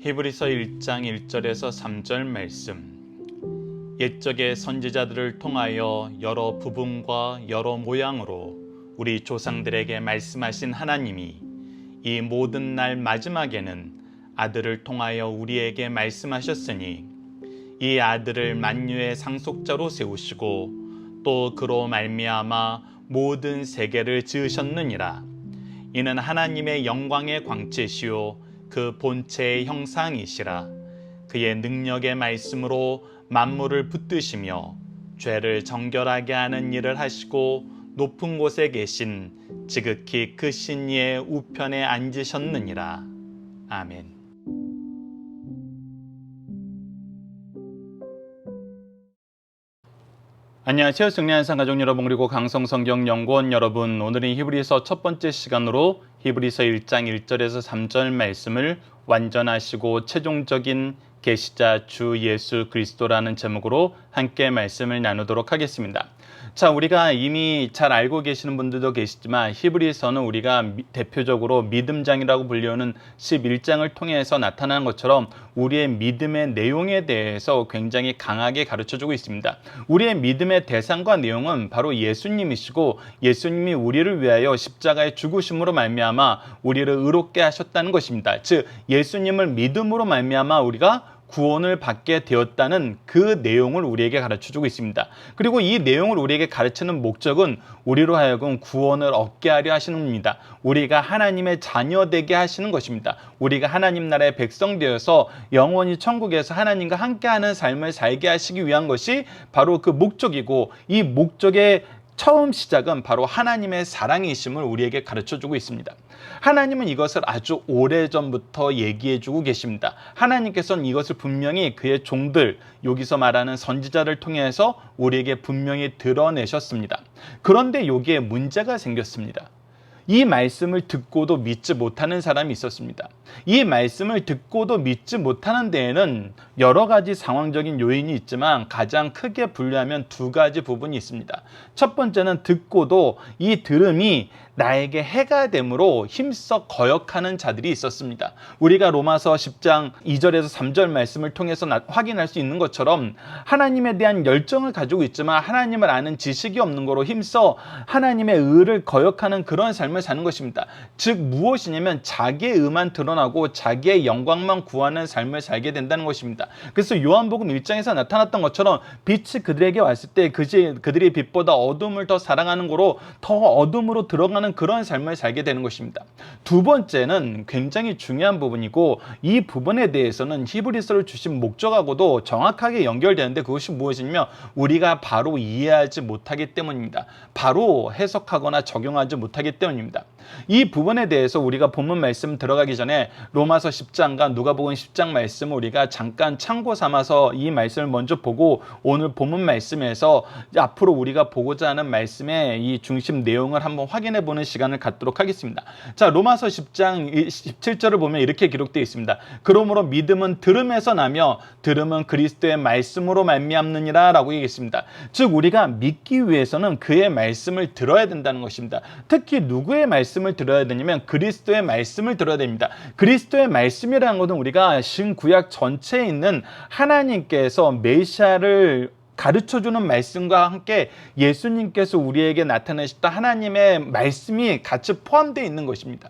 히브리서 1장 1절에서 3절 말씀. 옛적의 선지자들을 통하여 여러 부분과 여러 모양으로 우리 조상들에게 말씀하신 하나님이 이 모든 날 마지막에는 아들을 통하여 우리에게 말씀하셨으니 이 아들을 만유의 상속자로 세우시고 또 그로 말미암아 모든 세계를 지으셨느니라. 이는 하나님의 영광의 광채시요 그 본체의 형상이시라. 그의 능력의 말씀으로 만물을 붙드시며 죄를 정결하게 하는 일을 하시고 높은 곳에 계신 지극히 크신 이의 우편에 앉으셨느니라. 아멘. 안녕하세요. 승리한산 가족 여러분, 그리고 강성성경연구원 여러분, 오늘은 히브리서 첫 번째 시간으로 히브리서 1장 1절에서 3절 말씀을 완전하시고 최종적인 계시자 주 예수 그리스도라는 제목으로 함께 말씀을 나누도록 하겠습니다. 자, 우리가 이미 잘 알고 계시는 분들도 계시지만 히브리서는 우리가 대표적으로 믿음장이라고 불리우는 11장을 통해서 나타나는 것처럼 우리의 믿음의 내용에 대해서 굉장히 강하게 가르쳐주고 있습니다. 우리의 믿음의 대상과 내용은 바로 예수님이시고, 예수님이 우리를 위하여 십자가의 죽으심으로 말미암아 우리를 의롭게 하셨다는 것입니다. 즉, 예수님을 믿음으로 말미암아 우리가 구원을 받게 되었다는 그 내용을 우리에게 가르쳐주고 있습니다. 그리고 이 내용을 우리에게 가르치는 목적은 우리로 하여금 구원을 얻게 하려 하시는 겁니다. 우리가 하나님의 자녀 되게 하시는 것입니다. 우리가 하나님 나라의 백성 되어서 영원히 천국에서 하나님과 함께하는 삶을 살게 하시기 위한 것이 바로 그 목적이고, 이 목적의 처음 시작은 바로 하나님의 사랑이심을 우리에게 가르쳐주고 있습니다. 하나님은 이것을 아주 오래전부터 얘기해주고 계십니다. 하나님께서는 이것을 분명히 그의 종들, 여기서 말하는 선지자를 통해서 우리에게 분명히 드러내셨습니다. 그런데 여기에 문제가 생겼습니다. 이 말씀을 듣고도 믿지 못하는 사람이 있었습니다. 이 말씀을 듣고도 믿지 못하는 데에는 여러 가지 상황적인 요인이 있지만 가장 크게 분류하면 두 가지 부분이 있습니다. 첫 번째는 듣고도 이 들음이 나에게 해가 되므로 힘써 거역하는 자들이 있었습니다. 우리가 로마서 10장 2절에서 3절 말씀을 통해서 확인할 수 있는 것처럼 하나님에 대한 열정을 가지고 있지만 하나님을 아는 지식이 없는 거로 힘써 하나님의 의를 거역하는 그런 삶을 사는 것입니다. 즉 무엇이냐면 자기의 의만 드러나고 자기의 영광만 구하는 삶을 살게 된다는 것입니다. 그래서 요한복음 1장에서 나타났던 것처럼 빛이 그들에게 왔을 때 그들이 빛보다 어둠을 더 사랑하는 거로 더 어둠으로 들어가는 그런 삶을 살게 되는 것입니다. 두 번째는 굉장히 중요한 부분이고, 이 부분에 대해서는 히브리서를 주신 목적하고도 정확하게 연결되는데, 그것이 무엇이냐면 우리가 바로 이해하지 못하기 때문입니다. 바로 해석하거나 적용하지 못하기 때문입니다. 이 부분에 대해서 우리가 본문 말씀 들어가기 전에 로마서 10장과 누가복음 10장 말씀을 우리가 잠깐 참고 삼아서 이 말씀을 먼저 보고 오늘 본문 말씀에서 앞으로 우리가 보고자 하는 말씀의 이 중심 내용을 한번 확인해 보는 시간을 갖도록 하겠습니다. 자, 로마서 10장 17절을 보면 이렇게 기록되어 있습니다. 그러므로 믿음은 들음에서 나며 들음은 그리스도의 말씀으로 말미암느니라 라고 얘기했습니다. 즉 우리가 믿기 위해서는 그의 말씀을 들어야 된다는 것입니다. 특히 누구의 말씀을 들어야 되냐면 그리스도의 말씀을 들어야 됩니다. 그리스도의 말씀이라는 것은 우리가 신구약 전체에 있는 하나님께서 메시아를 가르쳐주는 말씀과 함께 예수님께서 우리에게 나타내셨던 하나님의 말씀이 같이 포함되어 있는 것입니다.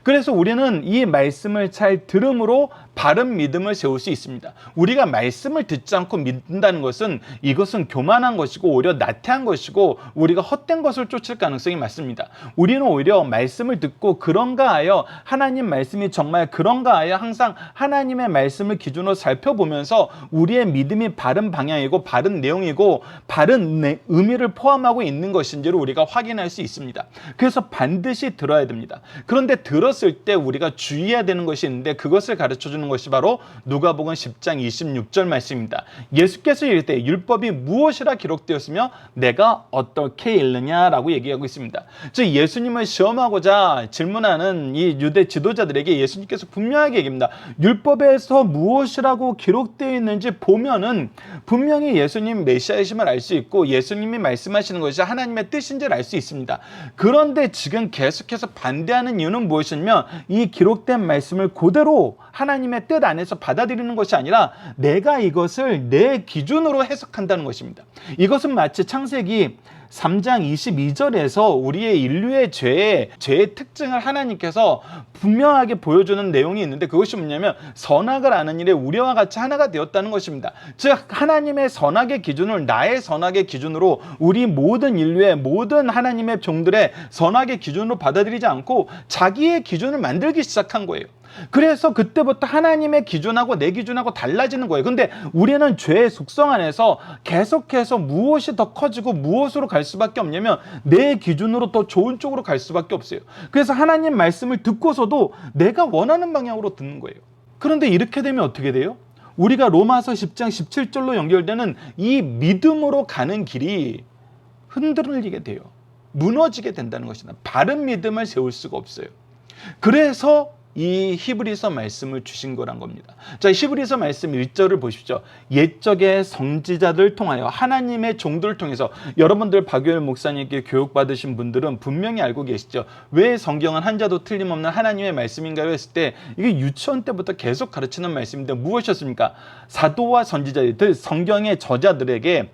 그래서 우리는 이 말씀을 잘 들음으로 바른 믿음을 세울 수 있습니다. 우리가 말씀을 듣지 않고 믿는다는 것은 이것은 교만한 것이고 오히려 나태한 것이고 우리가 헛된 것을 쫓을 가능성이 많습니다. 우리는 오히려 말씀을 듣고 그런가 하여 하나님 말씀이 정말 그런가 하여 항상 하나님의 말씀을 기준으로 살펴보면서 우리의 믿음이 바른 방향이고 바른 내용이고 바른 의미를 포함하고 있는 것인지를 우리가 확인할 수 있습니다. 그래서 반드시 들어야 됩니다. 그런데 들었을 때 우리가 주의해야 되는 것이 있는데 그것을 가르쳐주는 것이 바로 누가복음 10장 26절 말씀입니다. 예수께서 이르되 율법이 무엇이라 기록되었으며 내가 어떻게 읽느냐라고 얘기하고 있습니다. 즉 예수님을 시험하고자 질문하는 이 유대 지도자들에게 예수님께서 분명하게 얘기합니다. 율법에서 무엇이라고 기록되어 있는지 보면은 분명히 예수님 메시아이심을 알 수 있고 예수님이 말씀하시는 것이 하나님의 뜻인지를 알 수 있습니다. 그런데 지금 계속해서 반대하는 이유는 무엇이냐면 이 기록된 말씀을 그대로 하나님의 뜻 안에서 받아들이는 것이 아니라 내가 이것을 내 기준으로 해석한다는 것입니다. 이것은 마치 창세기 3장 22절에서 우리의 인류의 죄의 특징을 하나님께서 분명하게 보여주는 내용이 있는데, 그것이 뭐냐면 선악을 아는 일에 우리와 같이 하나가 되었다는 것입니다. 즉 하나님의 선악의 기준을 나의 선악의 기준으로, 우리 모든 인류의 모든 하나님의 종들의 선악의 기준으로 받아들이지 않고 자기의 기준을 만들기 시작한 거예요. 그래서 그때부터 하나님의 기준하고 내 기준하고 달라지는 거예요. 근데 우리는 죄의 속성 안에서 계속해서 무엇이 더 커지고 무엇으로 갈 수밖에 없냐면 내 기준으로 더 좋은 쪽으로 갈 수밖에 없어요. 그래서 하나님 말씀을 듣고서도 내가 원하는 방향으로 듣는 거예요. 그런데 이렇게 되면 어떻게 돼요? 우리가 로마서 10장 17절로 연결되는 이 믿음으로 가는 길이 흔들리게 돼요. 무너지게 된다는 것이다. 바른 믿음을 세울 수가 없어요. 그래서 이 히브리서 말씀을 주신 거란 겁니다. 자, 히브리서 말씀 1절을 보십시오. 옛적의 선지자들을 통하여, 하나님의 종들을 통해서, 여러분들 박유일 목사님께 교육받으신 분들은 분명히 알고 계시죠. 왜 성경은 한자도 틀림없는 하나님의 말씀인가요? 했을 때 이게 유치원 때부터 계속 가르치는 말씀인데 무엇이었습니까? 사도와 선지자들, 성경의 저자들에게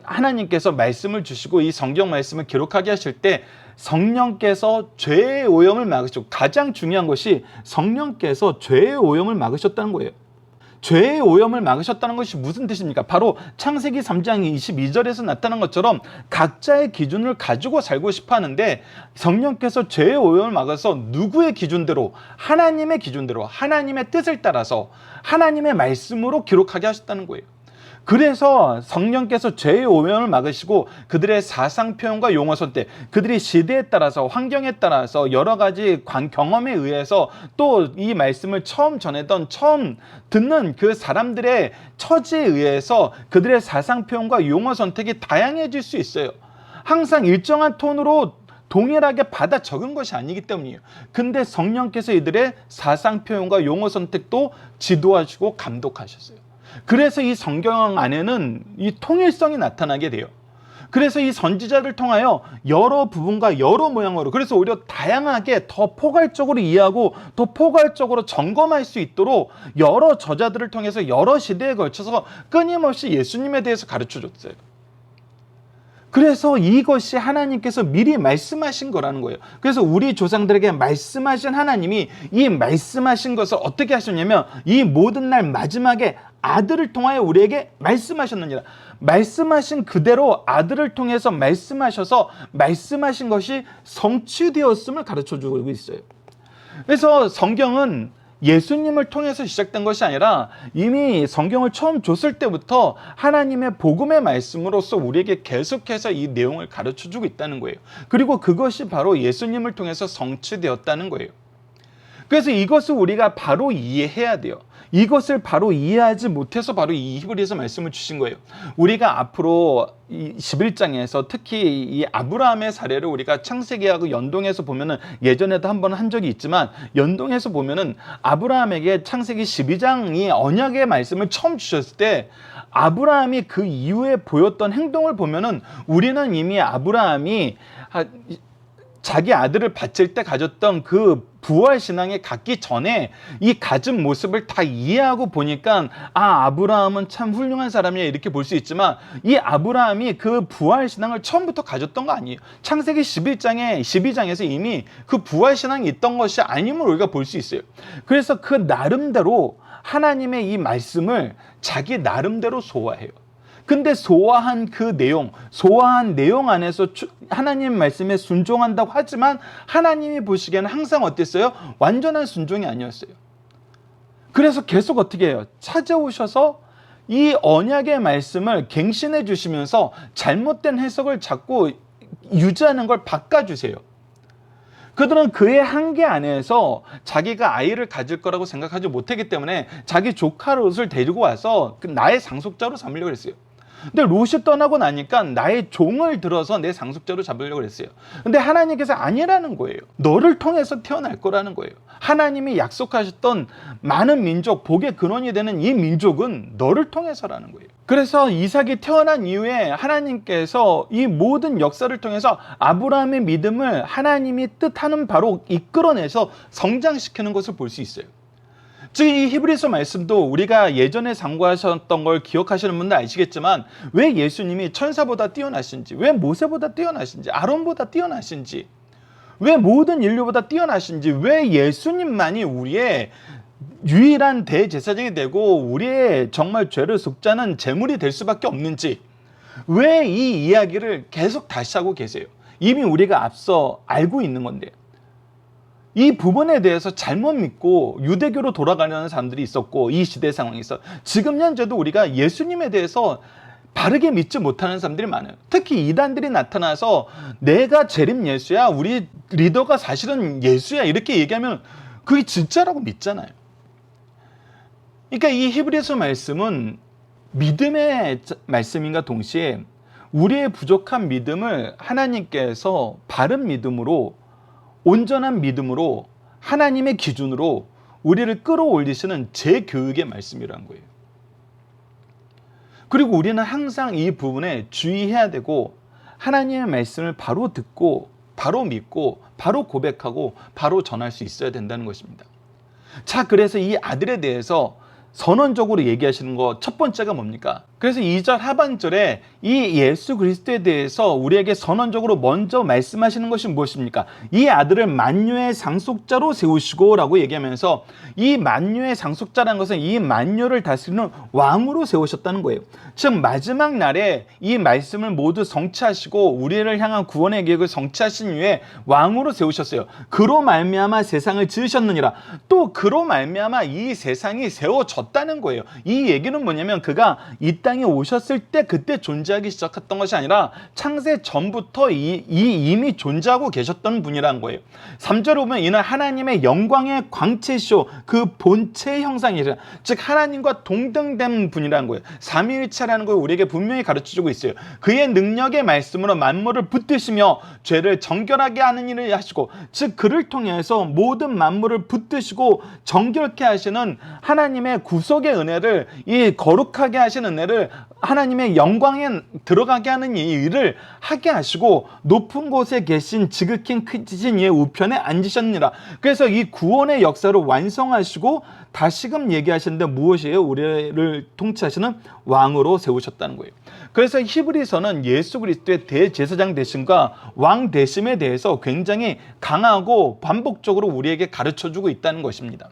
하나님께서 말씀을 주시고 이 성경 말씀을 기록하게 하실 때 성령께서 죄의 오염을 막으시고, 가장 중요한 것이 성령께서 죄의 오염을 막으셨다는 거예요. 죄의 오염을 막으셨다는 것이 무슨 뜻입니까? 바로 창세기 3장 22절에서 나타난 것처럼 각자의 기준을 가지고 살고 싶어 하는데, 성령께서 죄의 오염을 막아서 누구의 기준대로? 하나님의 기준대로, 하나님의 뜻을 따라서 하나님의 말씀으로 기록하게 하셨다는 거예요. 그래서 성령께서 죄의 오염을 막으시고 그들의 사상 표현과 용어 선택, 그들이 시대에 따라서, 환경에 따라서, 여러 가지 경험에 의해서, 또 이 말씀을 처음 전했던, 처음 듣는 그 사람들의 처지에 의해서 그들의 사상 표현과 용어 선택이 다양해질 수 있어요. 항상 일정한 톤으로 동일하게 받아 적은 것이 아니기 때문이에요. 근데 성령께서 이들의 사상 표현과 용어 선택도 지도하시고 감독하셨어요. 그래서 이 성경 안에는 이 통일성이 나타나게 돼요. 그래서 이 선지자를 통하여 여러 부분과 여러 모양으로, 그래서 오히려 다양하게 더 포괄적으로 이해하고 더 포괄적으로 점검할 수 있도록 여러 저자들을 통해서 여러 시대에 걸쳐서 끊임없이 예수님에 대해서 가르쳐줬어요. 그래서 이것이 하나님께서 미리 말씀하신 거라는 거예요. 그래서 우리 조상들에게 말씀하신 하나님이 이 말씀하신 것을 어떻게 하셨냐면 이 모든 날 마지막에 아들을 통하여 우리에게 말씀하셨느니라. 말씀하신 그대로 아들을 통해서 말씀하셔서 말씀하신 것이 성취되었음을 가르쳐주고 있어요. 그래서 성경은 예수님을 통해서 시작된 것이 아니라 이미 성경을 처음 줬을 때부터 하나님의 복음의 말씀으로서 우리에게 계속해서 이 내용을 가르쳐주고 있다는 거예요. 그리고 그것이 바로 예수님을 통해서 성취되었다는 거예요. 그래서 이것을 우리가 바로 이해해야 돼요. 이것을 바로 이해하지 못해서 바로 이 히브리서 말씀을 주신 거예요. 우리가 앞으로 이 11장에서 특히 이 아브라함의 사례를 우리가 창세기하고 연동해서 보면은, 예전에도 한번 한 적이 있지만 연동해서 보면은 아브라함에게 창세기 12장이 언약의 말씀을 처음 주셨을 때 아브라함이 그 이후에 보였던 행동을 보면은 우리는 이미 아브라함이 자기 아들을 바칠 때 가졌던 그 부활 신앙에 갖기 전에 이 가진 모습을 다 이해하고 보니까 아브라함은 참 훌륭한 사람이야 이렇게 볼 수 있지만, 이 아브라함이 그 부활 신앙을 처음부터 가졌던 거 아니에요. 창세기 12장에서 이미 그 부활 신앙이 있던 것이 아님을 우리가 볼 수 있어요. 그래서 그 나름대로 하나님의 이 말씀을 자기 나름대로 소화해요. 근데 소화한 내용 안에서 하나님 말씀에 순종한다고 하지만 하나님이 보시기에는 항상 어땠어요? 완전한 순종이 아니었어요. 그래서 계속 어떻게 해요? 찾아오셔서 이 언약의 말씀을 갱신해 주시면서 잘못된 해석을 자꾸 유지하는 걸 바꿔주세요. 그들은 그의 한계 안에서 자기가 아이를 가질 거라고 생각하지 못했기 때문에 자기 조카 롯을 데리고 와서 나의 상속자로 삼으려고 했어요. 근데 롯이 떠나고 나니까 나의 종을 들어서 내 상속자로 잡으려고 했어요. 근데 하나님께서 아니라는 거예요. 너를 통해서 태어날 거라는 거예요. 하나님이 약속하셨던 많은 민족, 복의 근원이 되는 이 민족은 너를 통해서라는 거예요. 그래서 이삭이 태어난 이후에 하나님께서 이 모든 역사를 통해서 아브라함의 믿음을 하나님이 뜻하는 바로 이끌어내서 성장시키는 것을 볼 수 있어요. 즉 이 히브리서 말씀도 우리가 예전에 상고하셨던 걸 기억하시는 분들 아시겠지만 왜 예수님이 천사보다 뛰어나신지, 왜 모세보다 뛰어나신지, 아론보다 뛰어나신지, 왜 모든 인류보다 뛰어나신지, 왜 예수님만이 우리의 유일한 대제사장이 되고 우리의 정말 죄를 속자는 제물이 될 수밖에 없는지, 왜 이 이야기를 계속 다시 하고 계세요? 이미 우리가 앞서 알고 있는 건데, 이 부분에 대해서 잘못 믿고 유대교로 돌아가려는 사람들이 있었고, 이 시대 상황에서 지금 현재도 우리가 예수님에 대해서 바르게 믿지 못하는 사람들이 많아요. 특히 이단들이 나타나서 내가 재림 예수야, 우리 리더가 사실은 예수야, 이렇게 얘기하면 그게 진짜라고 믿잖아요. 그러니까 이 히브리서 말씀은 믿음의 말씀인가 동시에 우리의 부족한 믿음을 하나님께서 바른 믿음으로, 온전한 믿음으로, 하나님의 기준으로 우리를 끌어올리시는 재교육의 말씀이라는 거예요. 그리고 우리는 항상 이 부분에 주의해야 되고, 하나님의 말씀을 바로 듣고 바로 믿고 바로 고백하고 바로 전할 수 있어야 된다는 것입니다. 자, 그래서 이 아들에 대해서 선언적으로 얘기하시는 거 첫 번째가 뭡니까? 그래서 2절 하반절에 이 예수 그리스도에 대해서 우리에게 선언적으로 먼저 말씀하시는 것이 무엇입니까? 이 아들을 만유의 상속자로 세우시고 라고 얘기하면서, 이 만유의 상속자라는 것은 이 만유를 다스리는 왕으로 세우셨다는 거예요. 즉 마지막 날에 이 말씀을 모두 성취하시고 우리를 향한 구원의 계획을 성취하신 이후에 왕으로 세우셨어요. 그로 말미암아 세상을 지으셨느니라. 또 그로 말미암아 이 세상이 세워졌다는 거예요. 이 얘기는 뭐냐면 그가 이 땅에 오셨을 때 그때 존재하기 시작했던 것이 아니라 창세 전부터 이미 존재하고 계셨던 분이라는 거예요. 3절에 보면 이는 하나님의 영광의 광채시오, 그 본체의 형상이시라. 즉 하나님과 동등된 분이라는 거예요. 삼위일체라는 걸 우리에게 분명히 가르쳐주고 있어요. 그의 능력의 말씀으로 만물을 붙드시며 죄를 정결하게 하는 일을 하시고, 즉 그를 통해서 모든 만물을 붙드시고 정결케 하시는 하나님의 구속의 은혜를, 이 거룩하게 하시는 은혜를, 하나님의 영광에 들어가게 하는 이 일을 하게 하시고 높은 곳에 계신 지극히 크신 이의 우편에 앉으셨느니라. 그래서 이 구원의 역사를 완성하시고 다시금 얘기하시는데 무엇이에요? 우리를 통치하시는 왕으로 세우셨다는 거예요. 그래서 히브리서는 예수 그리스도의 대제사장 되심과 왕 되심에 대해서 굉장히 강하고 반복적으로 우리에게 가르쳐주고 있다는 것입니다.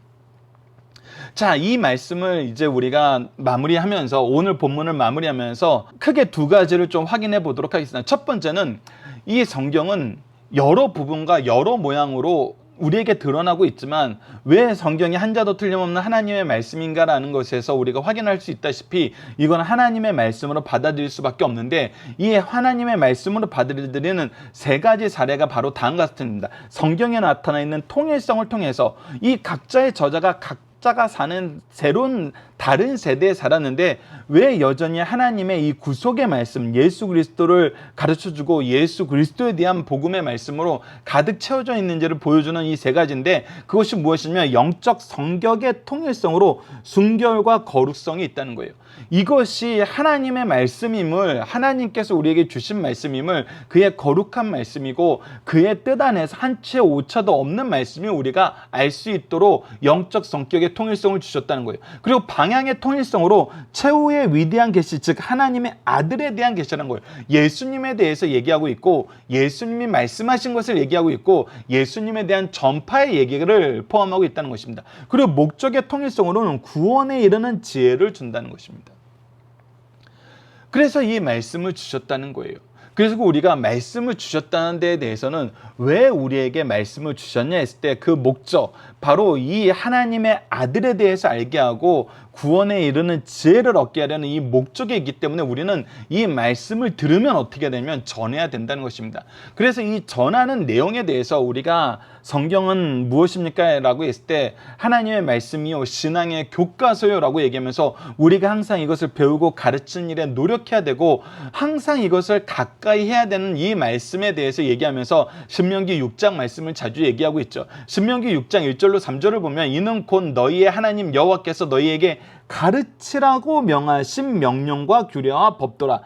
자, 이 말씀을 이제 우리가 마무리하면서, 오늘 본문을 마무리하면서 크게 두 가지를 좀 확인해 보도록 하겠습니다. 첫 번째는 이 성경은 여러 부분과 여러 모양으로 우리에게 드러나고 있지만 왜 성경이 한자도 틀림없는 하나님의 말씀인가라는 것에서 우리가 확인할 수 있다시피 이건 하나님의 말씀으로 받아들일 수밖에 없는데, 이 하나님의 말씀으로 받아들이는 세 가지 사례가 바로 다음과 같습니다. 성경에 나타나 있는 통일성을 통해서 이 각자의 저자가 각자가 사는 새로운 다른 세대에 살았는데 왜 여전히 하나님의 이 구속의 말씀, 예수 그리스도를 가르쳐주고 예수 그리스도에 대한 복음의 말씀으로 가득 채워져 있는지를 보여주는 이 세 가지인데, 그것이 무엇이냐면 영적 성격의 통일성으로 순결과 거룩성이 있다는 거예요. 이것이 하나님의 말씀임을, 하나님께서 우리에게 주신 말씀임을, 그의 거룩한 말씀이고 그의 뜻 안에서 한 채 오차도 없는 말씀이 우리가 알 수 있도록 영적 성격의 통일성을 주셨다는 거예요. 그리고 방향의 통일성으로 최후의 위대한 계시, 즉 하나님의 아들에 대한 계시라는 거예요. 예수님에 대해서 얘기하고 있고 예수님이 말씀하신 것을 얘기하고 있고 예수님에 대한 전파의 얘기를 포함하고 있다는 것입니다. 그리고 목적의 통일성으로는 구원에 이르는 지혜를 준다는 것입니다. 그래서 이 말씀을 주셨다는 거예요. 그래서 우리가 말씀을 주셨다는 데에 대해서는 왜 우리에게 말씀을 주셨냐 했을 때 그 목적, 바로 이 하나님의 아들에 대해서 알게 하고 구원에 이르는 지혜를 얻게 하려는 이 목적이 있기 때문에 우리는 이 말씀을 들으면 어떻게 되냐면 전해야 된다는 것입니다. 그래서 이 전하는 내용에 대해서 우리가 성경은 무엇입니까? 라고 했을 때 하나님의 말씀이요 신앙의 교과서요 라고 얘기하면서 우리가 항상 이것을 배우고 가르치는 일에 노력해야 되고 항상 이것을 가까이 해야 되는 이 말씀에 대해서 얘기하면서 신명기 6장 말씀을 자주 얘기하고 있죠. 신명기 6장 1절로 3절을 보면 이는 곧 너희의 하나님 여호와께서 너희에게 가르치라고 명하신 명령과 규례와 법도라.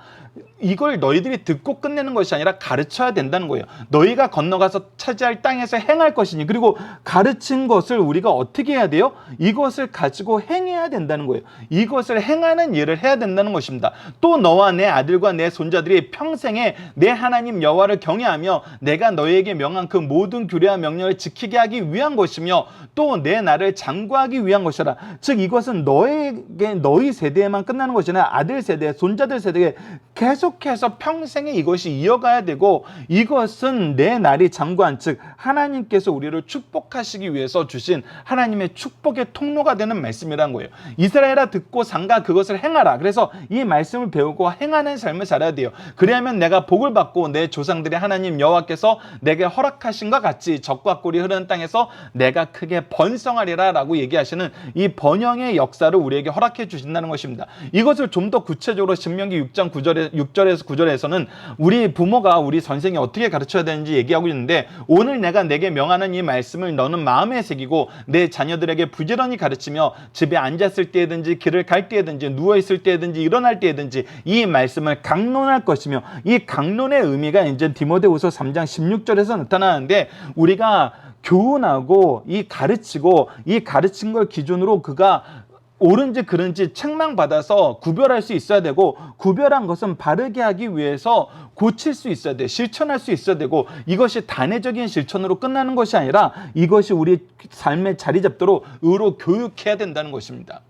이걸 너희들이 듣고 끝내는 것이 아니라 가르쳐야 된다는 거예요. 너희가 건너가서 차지할 땅에서 행할 것이니, 그리고 가르친 것을 우리가 어떻게 해야 돼요? 이것을 가지고 행해야 된다는 거예요. 이것을 행하는 일을 해야 된다는 것입니다. 또 너와 내 아들과 내 손자들이 평생에 내 하나님 여호와를 경외하며 내가 너희에게 명한 그 모든 규례와 명령을 지키게 하기 위한 것이며 또 내 나를 장구하기 위한 것이라. 즉 이것은 너희 세대에만 끝나는 것이 아니라 아들 세대, 손자들 세대에 계속해서 평생에 이것이 이어가야 되고, 이것은 내 날이 장구한, 즉 하나님께서 우리를 축복하시기 위해서 주신 하나님의 축복의 통로가 되는 말씀이란 거예요. 이스라엘아 듣고 삼가 그것을 행하라. 그래서 이 말씀을 배우고 행하는 삶을 살아야 돼요. 그래야만 내가 복을 받고 내 조상들의 하나님 여호와께서 내게 허락하신 것 같이 적과 꿀이 흐르는 땅에서 내가 크게 번성하리라 라고 얘기하시는 이 번영의 역사를 우리에게 허락해 주신다는 것입니다. 이것을 좀 더 구체적으로 신명기 6장 6절에서 9절에서는 우리 부모가 우리 선생이 어떻게 가르쳐야 되는지 얘기하고 있는데, 오늘 내가 내게 명하는 이 말씀을 너는 마음에 새기고 내 자녀들에게 부지런히 가르치며 집에 앉았을 때든지 길을 갈 때든지 누워있을 때든지 일어날 때든지 이 말씀을 강론할 것이며, 이 강론의 의미가 이제 디모데후서 3장 16절에서 나타나는데, 우리가 교훈하고 이 가르치고 이 가르친 걸 기준으로 그가 옳은지 그른지 책망받아서 구별할 수 있어야 되고, 구별한 것은 바르게 하기 위해서 고칠 수 있어야 돼, 실천할 수 있어야 되고, 이것이 단회적인 실천으로 끝나는 것이 아니라 이것이 우리 삶에 자리 잡도록 의로 교육해야 된다는 것입니다.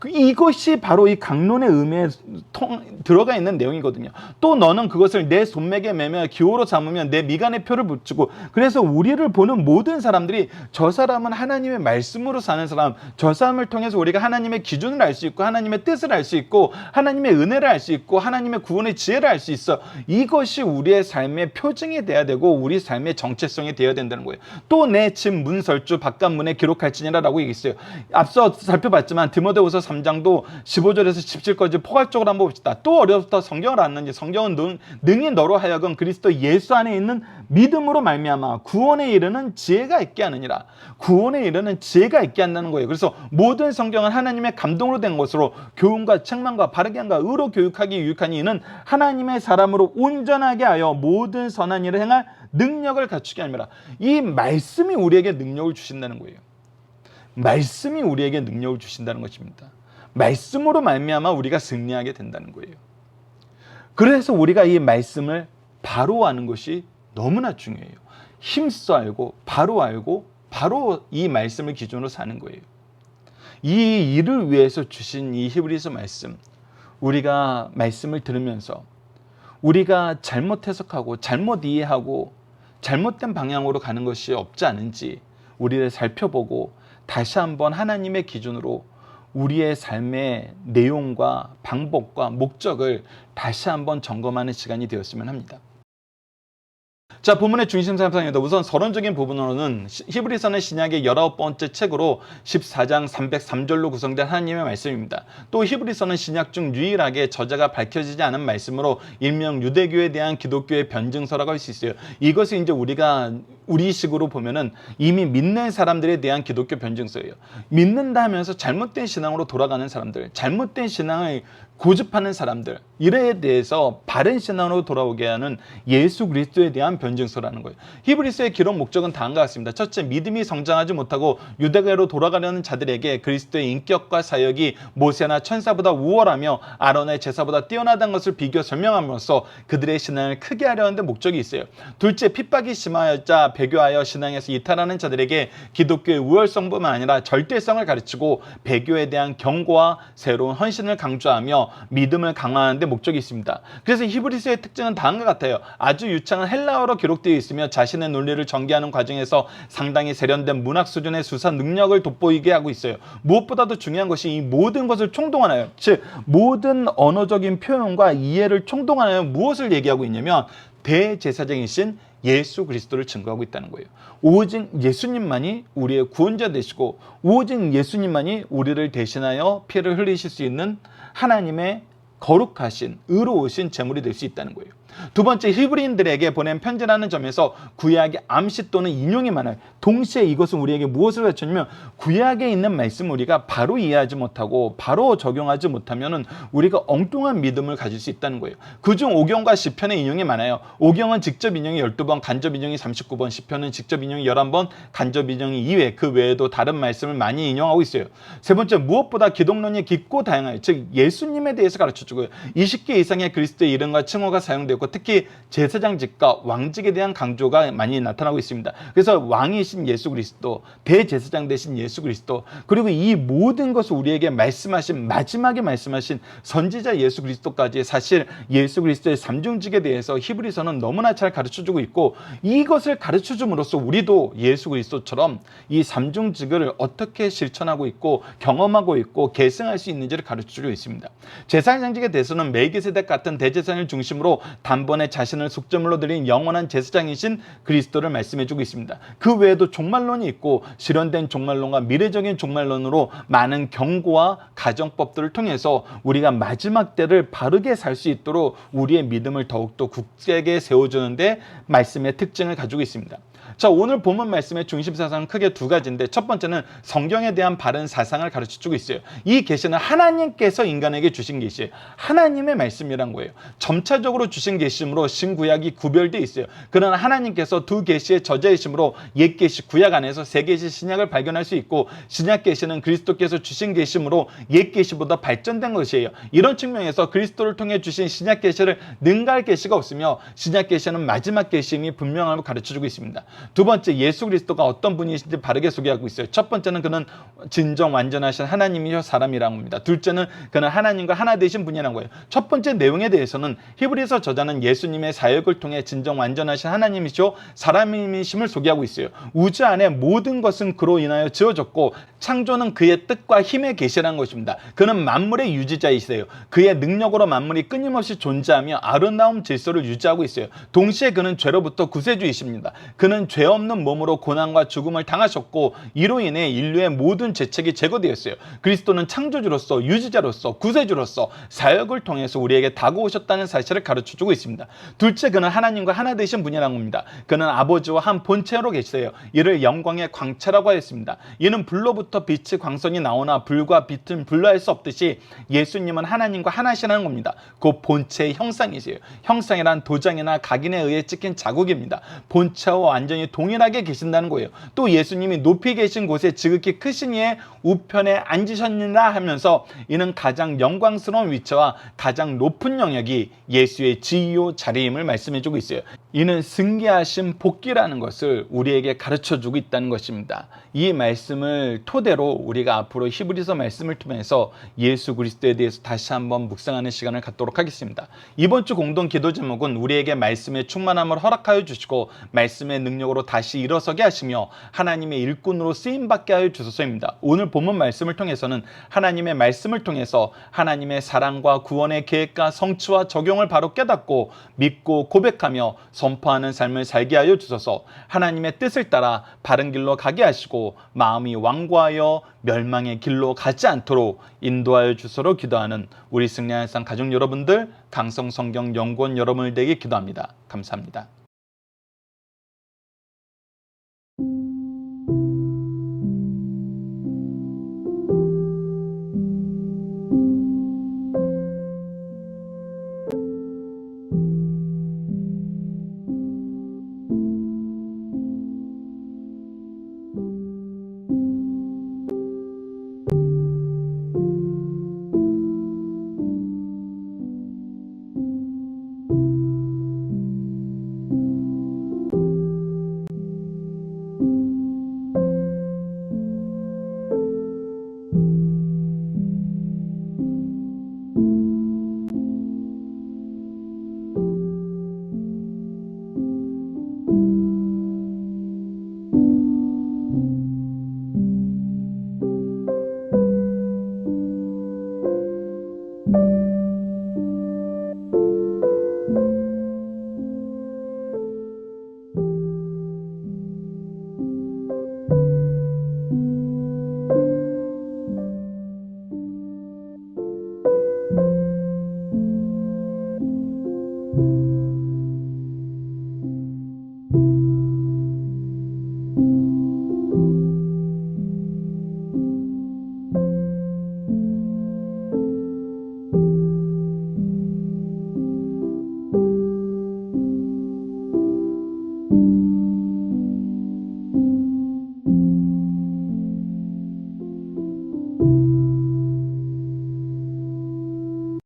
이것이 바로 이 강론의 의미에 들어가 있는 내용이거든요. 또 너는 그것을 내 손목에 매며 기호로 삼으면 내 미간에 표를 붙이고. 그래서 우리를 보는 모든 사람들이 저 사람은 하나님의 말씀으로 사는 사람, 저 사람을 통해서 우리가 하나님의 기준을 알 수 있고 하나님의 뜻을 알 수 있고 하나님의 은혜를 알 수 있고 하나님의 구원의 지혜를 알 수 있어. 이것이 우리의 삶의 표징이 돼야 되고 우리 삶의 정체성이 되어야 된다는 거예요. 또 내 집 문설주 바깥문에 기록할지니라 라고 얘기했어요. 앞서 살펴봤지만 디모데후서 3장도 15절에서 17절까지 포괄적으로 한번 봅시다. 또 어려부터 성경을 아는지 성경은 능히 너로 하여금 그리스도 예수 안에 있는 믿음으로 말미암아 구원에 이르는 지혜가 있게 하느니라. 구원에 이르는 지혜가 있게 한다는 거예요. 그래서 모든 성경은 하나님의 감동으로 된 것으로 교훈과 책망과 바르게 함과 의로 교육하기 유익하니 이는 하나님의 사람으로 온전하게 하여 모든 선한 일을 행할 능력을 갖추게 합니다. 이 말씀이 우리에게 능력을 주신다는 거예요. 말씀이 우리에게 능력을 주신다는 것입니다. 말씀으로 말미암아 우리가 승리하게 된다는 거예요. 그래서 우리가 이 말씀을 바로 아는 것이 너무나 중요해요. 힘써 알고 바로 이 말씀을 기준으로 사는 거예요. 이 일을 위해서 주신 이 히브리서 말씀, 우리가 말씀을 들으면서 우리가 잘못 해석하고 잘못 이해하고 잘못된 방향으로 가는 것이 없지 않은지 우리를 살펴보고 다시 한번 하나님의 기준으로 우리의 삶의 내용과 방법과 목적을 다시 한번 점검하는 시간이 되었으면 합니다. 자, 본문의 중심 사상입니다. 우선 서론적인 부분으로는 히브리서는 신약의 19번째 책으로 14장 303절로 구성된 하나님의 말씀입니다. 또 히브리서는 신약 중 유일하게 저자가 밝혀지지 않은 말씀으로 일명 유대교에 대한 기독교의 변증서라고 할 수 있어요. 이것을 이제 우리가 우리식으로 보면은 이미 믿는 사람들에 대한 기독교 변증서예요. 믿는다 하면서 잘못된 신앙으로 돌아가는 사람들, 잘못된 신앙을 고집하는 사람들, 이에 대해서 바른 신앙으로 돌아오게 하는 예수 그리스도에 대한 변증서라는 거예요. 히브리서의 기록 목적은 다음과 같습니다. 첫째, 믿음이 성장하지 못하고 유대교로 돌아가려는 자들에게 그리스도의 인격과 사역이 모세나 천사보다 우월하며 아론의 제사보다 뛰어나다는 것을 비교 설명함으로써 그들의 신앙을 크게 하려는 데 목적이 있어요. 둘째, 핍박이 심하였자 배교하여 신앙에서 이탈하는 자들에게 기독교의 우월성뿐만 아니라 절대성을 가르치고 배교에 대한 경고와 새로운 헌신을 강조하며 믿음을 강화하는 데 목적이 있습니다. 그래서 히브리서의 특징은 다음과 같아요. 아주 유창한 헬라어로 기록되어 있으며 자신의 논리를 전개하는 과정에서 상당히 세련된 문학 수준의 수사 능력을 돋보이게 하고 있어요. 무엇보다도 중요한 것이 이 모든 것을 총동원하여, 즉 모든 언어적인 표현과 이해를 총동원하여 무엇을 얘기하고 있냐면 대제사장이신 예수 그리스도를 증거하고 있다는 거예요. 오직 예수님만이 우리의 구원자 되시고 오직 예수님만이 우리를 대신하여 피를 흘리실 수 있는 하나님의 거룩하신 의로우신 제물이 될 수 있다는 거예요. 두 번째, 히브리인들에게 보낸 편지라는 점에서 구약의 암시 또는 인용이 많아요. 동시에 이것은 우리에게 무엇을 가르치냐면 구약에 있는 말씀을 우리가 바로 이해하지 못하고 바로 적용하지 못하면 우리가 엉뚱한 믿음을 가질 수 있다는 거예요. 그중 오경과 시편의 인용이 많아요. 오경은 직접 인용이 12번, 간접 인용이 39번, 시편은 직접 인용이 11번, 간접 인용이 2회, 그 외에도 다른 말씀을 많이 인용하고 있어요. 세 번째, 무엇보다 기독론이 깊고 다양해요. 즉 예수님에 대해서 가르쳐주고요. 20개 이상의 그리스도의 이름과 칭호가 사용되고 특히 제사장직과 왕직에 대한 강조가 많이 나타나고 있습니다. 그래서 왕이신 예수 그리스도, 대제사장 되신 예수 그리스도, 그리고 이 모든 것을 우리에게 말씀하신, 마지막에 말씀하신 선지자 예수 그리스도까지 사실 예수 그리스도의 삼중직에 대해서 히브리서는 너무나 잘 가르쳐주고 있고, 이것을 가르쳐줌으로써 우리도 예수 그리스도처럼 이 삼중직을 어떻게 실천하고 있고 경험하고 있고 계승할 수 있는지를 가르쳐주고 있습니다. 제사장직에 대해서는 멜기세덱 같은 대제사장을 중심으로 단번에 자신을 속죄물로 드린 영원한 제사장이신 그리스도를 말씀해주고 있습니다. 그 외에도 종말론이 있고 실현된 종말론과 미래적인 종말론으로 많은 경고와 가정법들을 통해서 우리가 마지막 때를 바르게 살 수 있도록 우리의 믿음을 더욱더 굳세게 세워주는데 말씀의 특징을 가지고 있습니다. 자, 오늘 본문 말씀의 중심 사상은 크게 두 가지인데, 첫 번째는 성경에 대한 바른 사상을 가르쳐주고 있어요. 이 계시는 하나님께서 인간에게 주신 계시예요. 하나님의 말씀이란 거예요. 점차적으로 주신 계시므로 신구약이 구별되어 있어요. 그러나 하나님께서 두 계시의 저자이심으로 옛 계시 구약 안에서 세 계시 신약을 발견할 수 있고, 신약 계시는 그리스도께서 주신 계시므로 옛 계시보다 발전된 것이에요. 이런 측면에서 그리스도를 통해 주신 신약 계시를 능가할 계시가 없으며 신약 계시는 마지막 계시임이 분명함을 가르쳐주고 있습니다. 두 번째, 예수 그리스도가 어떤 분이신지 바르게 소개하고 있어요. 첫 번째는 그는 진정 완전하신 하나님이요 사람이라는 겁니다. 둘째는 그는 하나님과 하나 되신 분이라는 거예요. 첫 번째 내용에 대해서는 히브리서 저자는 예수님의 사역을 통해 진정 완전하신 하나님이시오 사람이심을 소개하고 있어요. 우주 안에 모든 것은 그로 인하여 지어졌고 창조는 그의 뜻과 힘에 계시라는 것입니다. 그는 만물의 유지자이세요. 그의 능력으로 만물이 끊임없이 존재하며 아름다운 질서를 유지하고 있어요. 동시에 그는 죄로부터 구세주이십니다. 그는 죄 없는 몸으로 고난과 죽음을 당하셨고 이로 인해 인류의 모든 죄책이 제거되었어요. 그리스도는 창조주로서, 유지자로서, 구세주로서 사역을 통해서 우리에게 다가오셨다는 사실을 가르쳐주고 있습니다. 둘째, 그는 하나님과 하나 되신 분이라는 겁니다. 그는 아버지와 한 본체로 계시세요. 이를 영광의 광채라고 하였습니다. 이는 불로부터 빛의 광선이 나오나 불과 빛은 분리할 수 없듯이 예수님은 하나님과 하나시라는 겁니다. 그 본체의 형상이세요. 형상이란 도장이나 각인에 의해 찍힌 자국입니다. 본체와 완전히 동일하게 계신다는 거예요. 또 예수님이 높이 계신 곳에 지극히 크신 이의 우편에 앉으셨느라 하면서 이는 가장 영광스러운 위치와 가장 높은 영역이 예수의 지위요 자리임을 말씀해주고 있어요. 이는 승계하신 복귀라는 것을 우리에게 가르쳐주고 있다는 것입니다. 이 말씀을 토대로 우리가 앞으로 히브리서 말씀을 통해서 예수 그리스도에 대해서 다시 한번 묵상하는 시간을 갖도록 하겠습니다. 이번 주 공동 기도 제목은 우리에게 말씀의 충만함을 허락하여 주시고 말씀의 능력으로 다시 일어서게 하시며 하나님의 일꾼으로 쓰임받게 하여 주소서입니다. 오늘 본문 말씀을 통해서는 하나님의 말씀을 통해서 하나님의 사랑과 구원의 계획과 성취와 적용을 바로 깨닫고 믿고 고백하며 선포하는 삶을 살게 하여 주소서. 하나님의 뜻을 따라 바른 길로 가게 하시고 마음이 완고하여 멸망의 길로 가지 않도록 인도하여 주소로 기도하는 우리 승리하는 상 가족 여러분들, 강성성경 연구원 여러분을 되게 기도합니다. 감사합니다.